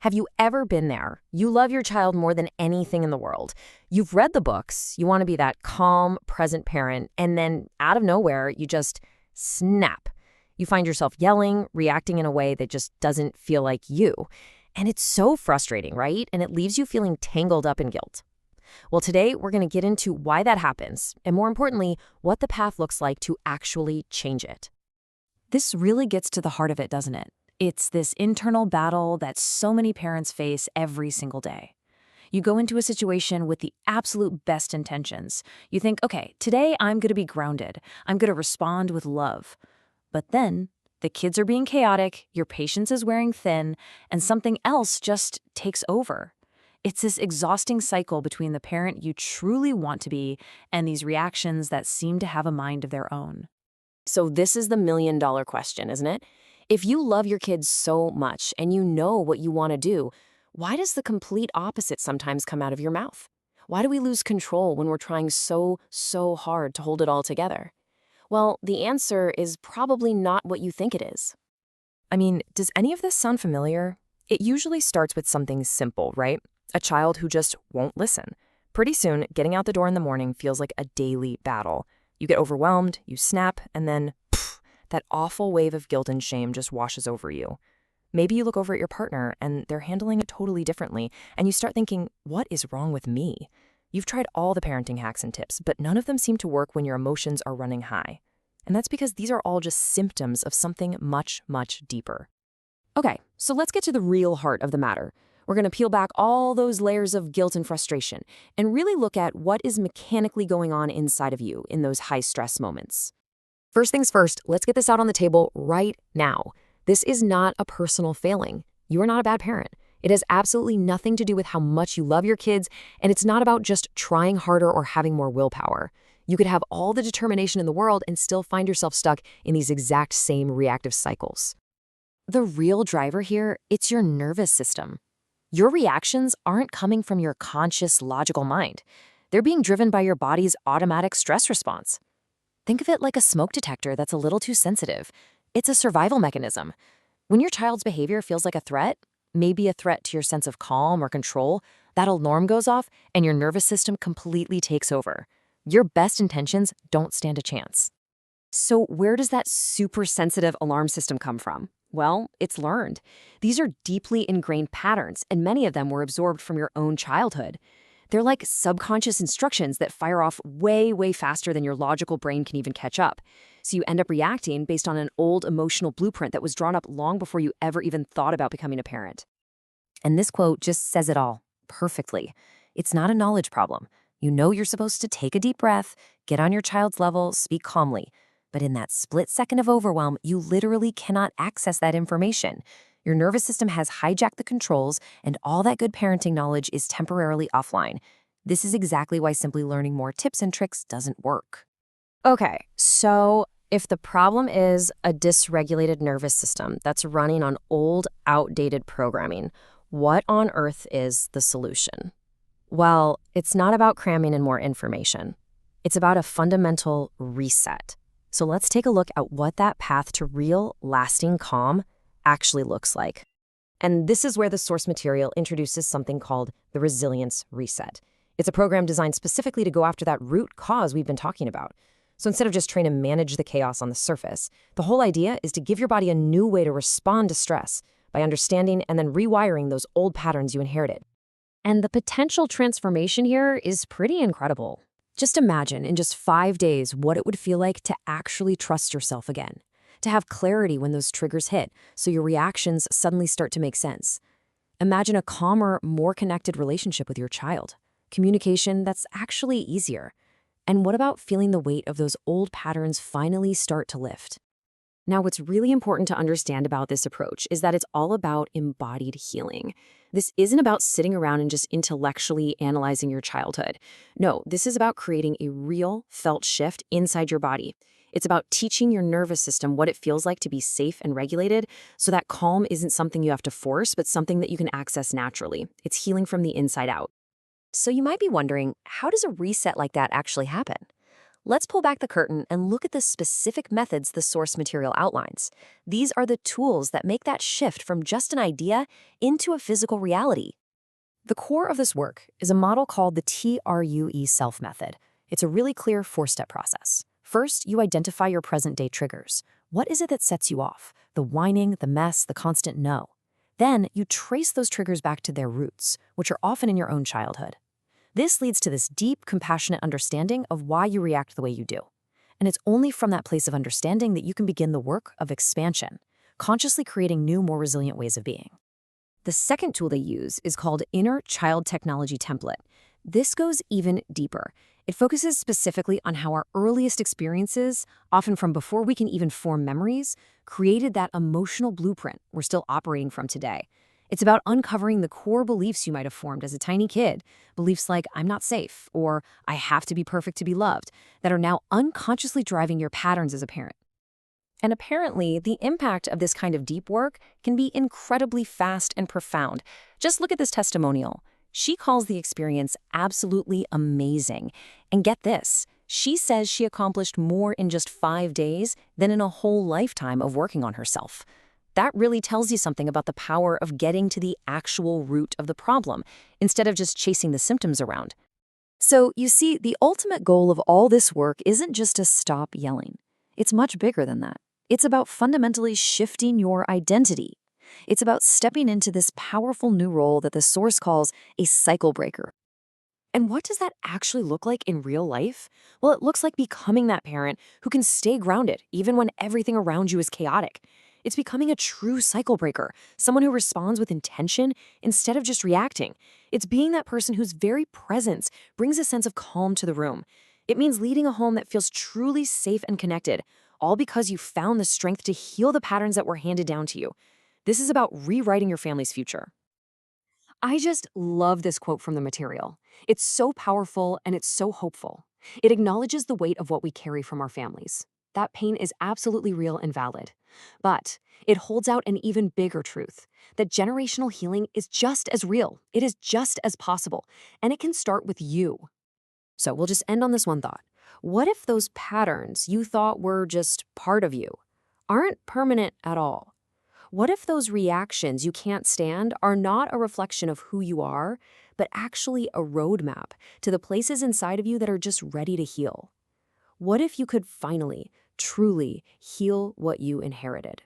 Have you ever been there? You love your child more than anything in the world. You've read the books, you want to be that calm, present parent, and then out of nowhere, you just snap. You find yourself yelling, reacting in a way that just doesn't feel like you. And it's so frustrating, right? And it leaves you feeling tangled up in guilt. Well, today we're going to get into why that happens, and more importantly, what the path looks like to actually change it. This really gets to the heart of it, doesn't it? It's this internal battle that so many parents face every single day. You go into a situation with the absolute best intentions. You think, okay, today I'm going to be grounded. I'm going to respond with love. But then the kids are being chaotic, your patience is wearing thin, and something else just takes over. It's this exhausting cycle between the parent you truly want to be and these reactions that seem to have a mind of their own. So this is the million-dollar question, isn't it? If you love your kids so much and you know what you want to do, why does the complete opposite sometimes come out of your mouth? Why do we lose control when we're trying so hard to hold it all together? Well, the answer is probably not what you think it is. I mean, does any of this sound familiar? It usually starts with something simple, right? A child who just won't listen. Pretty soon, getting out the door in the morning feels like a daily battle. You get overwhelmed, you snap, and then that awful wave of guilt and shame just washes over you. Maybe you look over at your partner and they're handling it totally differently, and you start thinking, what is wrong with me? You've tried all the parenting hacks and tips, but none of them seem to work when your emotions are running high. And that's because these are all just symptoms of something much deeper. Okay, so let's get to the real heart of the matter. We're going to peel back all those layers of guilt and frustration and really look at what is mechanically going on inside of you in those high-stress moments. First things first, let's get this out on the table right now. This is not a personal failing. You are not a bad parent. It has absolutely nothing to do with how much you love your kids, and it's not about just trying harder or having more willpower. You could have all the determination in the world and still find yourself stuck in these exact same reactive cycles. The real driver here, it's your nervous system. Your reactions aren't coming from your conscious, logical mind. They're being driven by your body's automatic stress response. Think of it like a smoke detector that's a little too sensitive. It's a survival mechanism. When your child's behavior feels like a threat, maybe a threat to your sense of calm or control, that alarm goes off and your nervous system completely takes over. Your best intentions don't stand a chance. So where does that super sensitive alarm system come from? Well, it's learned. These are deeply ingrained patterns, and many of them were absorbed from your own childhood. They're like subconscious instructions that fire off way faster than your logical brain can even catch up. So you end up reacting based on an old emotional blueprint that was drawn up long before you ever even thought about becoming a parent. And this quote just says it all perfectly. It's not a knowledge problem. You know you're supposed to take a deep breath, get on your child's level, speak calmly. But in that split second of overwhelm, you literally cannot access that information. Your nervous system has hijacked the controls, and all that good parenting knowledge is temporarily offline. This is exactly why simply learning more tips and tricks doesn't work. Okay, so if the problem is a dysregulated nervous system that's running on old, outdated programming, what on earth is the solution? Well, it's not about cramming in more information. It's about a fundamental reset. So let's take a look at what that path to real, lasting calm actually looks like. And this is where the source material introduces something called the Resilience Reset. It's a program designed specifically to go after that root cause we've been talking about. So instead of just trying to manage the chaos on the surface, the whole idea is to give your body a new way to respond to stress by understanding and then rewiring those old patterns you inherited. And the potential transformation here is pretty incredible. Just imagine in just 5 days what it would feel like to actually trust yourself again, to have clarity when those triggers hit so your reactions suddenly start to make sense. Imagine a calmer, more connected relationship with your child, communication that's actually easier. And what about feeling the weight of those old patterns finally start to lift? Now, what's really important to understand about this approach is that it's all about embodied healing. This isn't about sitting around and just intellectually analyzing your childhood. No, this is about creating a real, felt shift inside your body. It's about teaching your nervous system what it feels like to be safe and regulated so that calm isn't something you have to force, but something that you can access naturally. It's healing from the inside out. So you might be wondering, how does a reset like that actually happen? Let's pull back the curtain and look at the specific methods the source material outlines. These are the tools that make that shift from just an idea into a physical reality. The core of this work is a model called the TRUE self method. It's a really clear four-step process. First, you identify your present-day triggers. What is it that sets you off? The whining, the mess, the constant no. Then, you trace those triggers back to their roots, which are often in your own childhood. This leads to this deep, compassionate understanding of why you react the way you do. And it's only from that place of understanding that you can begin the work of expansion, consciously creating new, more resilient ways of being. The second tool they use is called Inner Child Technology Template. This goes even deeper. It focuses specifically on how our earliest experiences, often from before we can even form memories, created that emotional blueprint we're still operating from today. It's about uncovering the core beliefs you might have formed as a tiny kid, beliefs like I'm not safe or I have to be perfect to be loved, that are now unconsciously driving your patterns as a parent. And apparently, the impact of this kind of deep work can be incredibly fast and profound. Just look at this testimonial. She calls the experience absolutely amazing. And get this, she says she accomplished more in just 5 days than in a whole lifetime of working on herself. That really tells you something about the power of getting to the actual root of the problem, instead of just chasing the symptoms around. So, you see, the ultimate goal of all this work isn't just to stop yelling. It's much bigger than that. It's about fundamentally shifting your identity. It's about stepping into this powerful new role that the source calls a cycle breaker. And what does that actually look like in real life? Well, it looks like becoming that parent who can stay grounded even when everything around you is chaotic. It's becoming a true cycle breaker, someone who responds with intention instead of just reacting. It's being that person whose very presence brings a sense of calm to the room. It means leading a home that feels truly safe and connected, all because you found the strength to heal the patterns that were handed down to you. This is about rewriting your family's future. I just love this quote from the material. It's so powerful and it's so hopeful. It acknowledges the weight of what we carry from our families. That pain is absolutely real and valid. But it holds out an even bigger truth, that generational healing is just as real, it is just as possible, and it can start with you. So we'll just end on this one thought. What if those patterns you thought were just part of you aren't permanent at all? What if those reactions you can't stand are not a reflection of who you are, but actually a roadmap to the places inside of you that are just ready to heal? What if you could finally, truly heal what you inherited?